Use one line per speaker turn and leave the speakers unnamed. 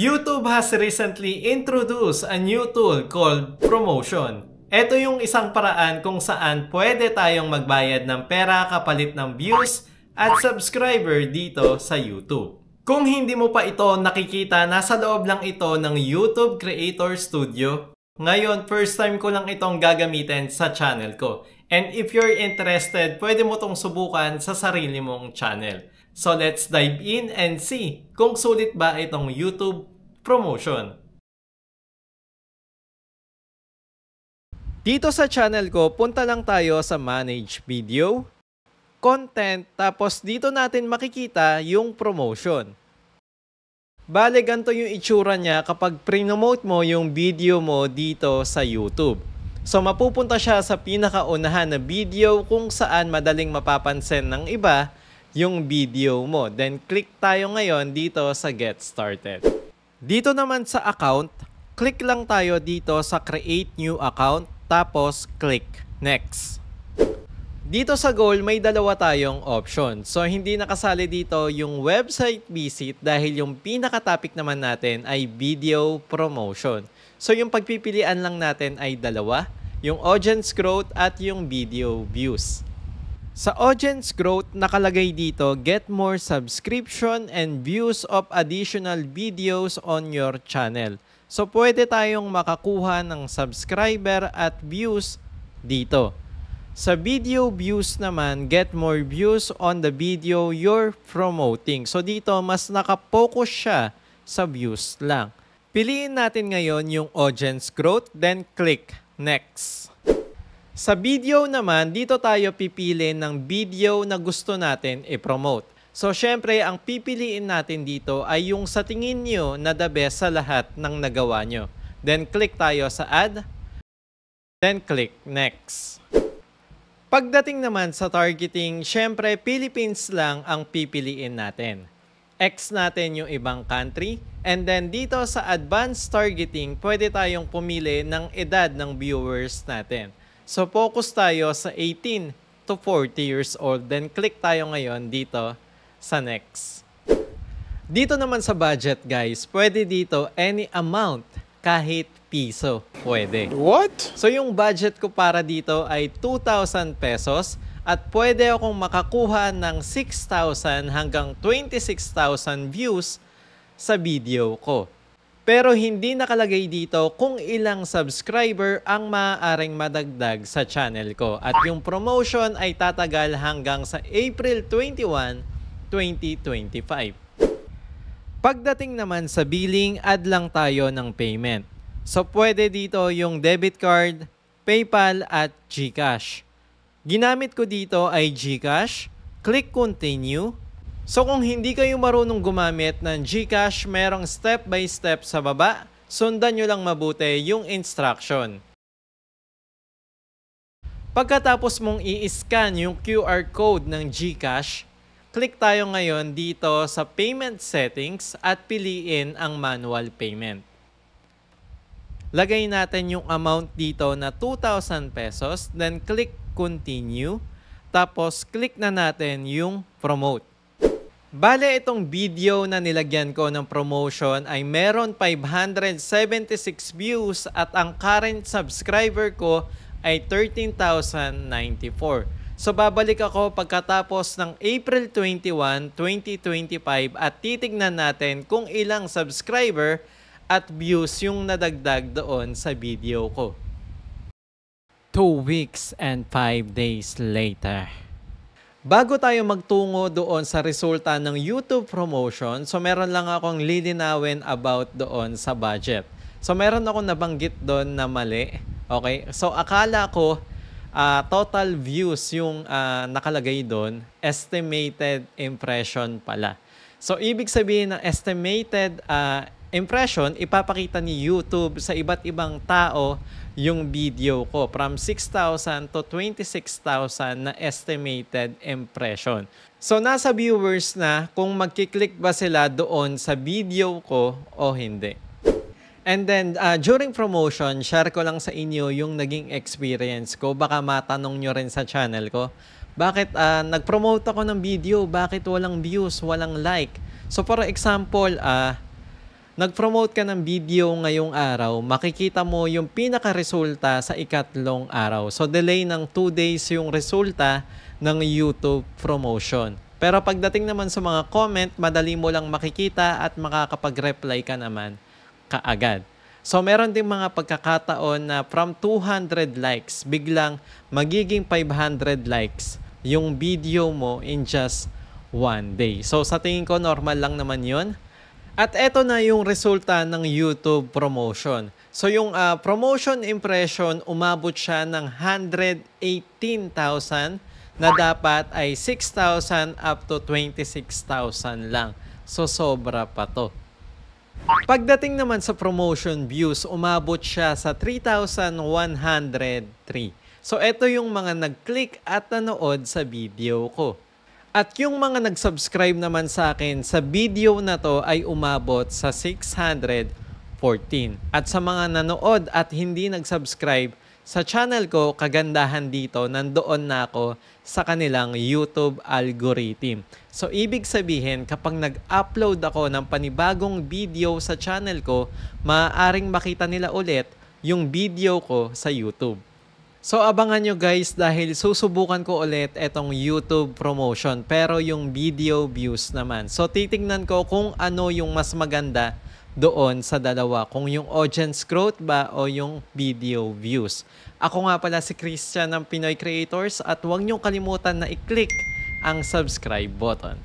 YouTube has recently introduced a new tool called Promotion. Ito yung isang paraan kung saan pwede tayong magbayad ng pera kapalit ng views at subscriber dito sa YouTube. Kung hindi mo pa ito nakikita, nasa loob lang ito ng YouTube Creator Studio. Ngayon, first time ko lang itong gagamitin sa channel ko. And if you're interested, pwede mo itong subukan sa sarili mong channel. So let's dive in and see kung sulit ba itong YouTube Promotion. Dito sa channel ko, punta lang tayo sa Manage Video, Content, tapos dito natin makikita yung Promotion. Bale, ganito yung itsura niya kapag pre-promote mo yung video mo dito sa YouTube. So mapupunta siya sa pinakaunahan na video kung saan madaling mapapansin ng iba yung video mo. Then click tayo ngayon dito sa Get Started. Dito naman sa account, click lang tayo dito sa Create New Account, tapos click Next. Dito sa goal, may dalawa tayong option. So hindi nakasali dito yung website visit dahil yung pinaka-topic naman natin ay video promotion. So yung pagpipilian lang natin ay dalawa, yung audience growth at yung video views. Sa audience growth, nakalagay dito, get more subscription and views of additional videos on your channel. So, pwede tayong makakuha ng subscriber at views dito. Sa video views naman, get more views on the video you're promoting. So, dito, mas nakapokus siya sa views lang. Piliin natin ngayon yung audience growth, then click Next. Sa video naman, dito tayo pipili ng video na gusto natin i-promote. So, syempre, ang pipiliin natin dito ay yung sa tingin nyo na the best sa lahat ng nagawa nyo. Then, click tayo sa Add. Then, click Next. Pagdating naman sa targeting, syempre, Philippines lang ang pipiliin natin. X natin yung ibang country. And then, dito sa Advanced Targeting, pwede tayong pumili ng edad ng viewers natin. So, focus tayo sa 18 to 40 years old. Then, click tayo ngayon dito sa Next. Dito naman sa budget, guys, pwede dito any amount, kahit piso, pwede.
What?
So, yung budget ko para dito ay 2,000 pesos at pwede akong makakuha ng 6,000 hanggang 26,000 views sa video ko. Pero hindi nakalagay dito kung ilang subscriber ang maaaring madagdag sa channel ko. At yung promotion ay tatagal hanggang sa April 21, 2025. Pagdating naman sa billing, add lang tayo ng payment. So pwede dito yung debit card, PayPal at GCash. Ginamit ko dito ay GCash. Click Continue. So kung hindi kayo marunong gumamit ng GCash, merong step by step sa baba. Sundan nyo lang mabuti yung instruction. Pagkatapos mong i-scan yung QR code ng GCash, click tayo ngayon dito sa Payment Settings at piliin ang Manual Payment. Lagay natin yung amount dito na 2,000 pesos, then click Continue, tapos click na natin yung Promote. Bale, itong video na nilagyan ko ng promotion ay meron 576 views at ang current subscriber ko ay 13,094. So, babalik ako pagkatapos ng April 21, 2025 at titignan natin kung ilang subscriber at views yung nadagdag doon sa video ko. 2 weeks and 5 days later. Bago tayo magtungo doon sa resulta ng YouTube promotion, so meron lang akong lilinawin about doon sa budget. So meron akong nabanggit doon na mali. Okay? So akala ko total views yung nakalagay doon, estimated impression pala. So ibig sabihin ng estimated impression, ipapakita ni YouTube sa iba't ibang tao yung video ko from 6,000 to 26,000 na estimated impression. So nasa viewers na kung magkiklik ba sila doon sa video ko o hindi. And then during promotion, share ko lang sa inyo yung naging experience ko. Baka matanong nyo rin sa channel ko, bakit nag-promote ako ng video, bakit walang views, walang like? So for example, nag-promote ka ng video ngayong araw, makikita mo yung pinaka-resulta sa ikatlong araw. So, delay ng 2 days yung resulta ng YouTube promotion. Pero pagdating naman sa mga comment, madali mo lang makikita at makakapag-reply ka naman kaagad. So, meron din mga pagkakataon na from 200 likes, biglang magiging 500 likes yung video mo in just 1 day. So, sa tingin ko, normal lang naman yun. At eto na yung resulta ng YouTube promotion. So, yung promotion impression, umabot siya ng 118,000 na dapat ay 6,000 up to 26,000 lang. So, sobra pa to. Pagdating naman sa promotion views, umabot siya sa 3,103. So, ito yung mga nag-click at nanood sa video ko. At yung mga nag-subscribe naman sa akin sa video na to ay umabot sa 614. At sa mga nanood at hindi nag-subscribe sa channel ko, kagandahan dito, nandoon na ako sa kanilang YouTube algorithm. So, ibig sabihin, kapag nag-upload ako ng panibagong video sa channel ko, maaaring makita nila ulit yung video ko sa YouTube. So, abangan nyo guys dahil susubukan ko ulit etong YouTube promotion pero yung video views naman. So, titingnan ko kung ano yung mas maganda doon sa dalawa. Kung yung audience growth ba o yung video views. Ako nga pala si Christian ng Pinoy Creators at huwag niyong kalimutan na i-click ang subscribe button.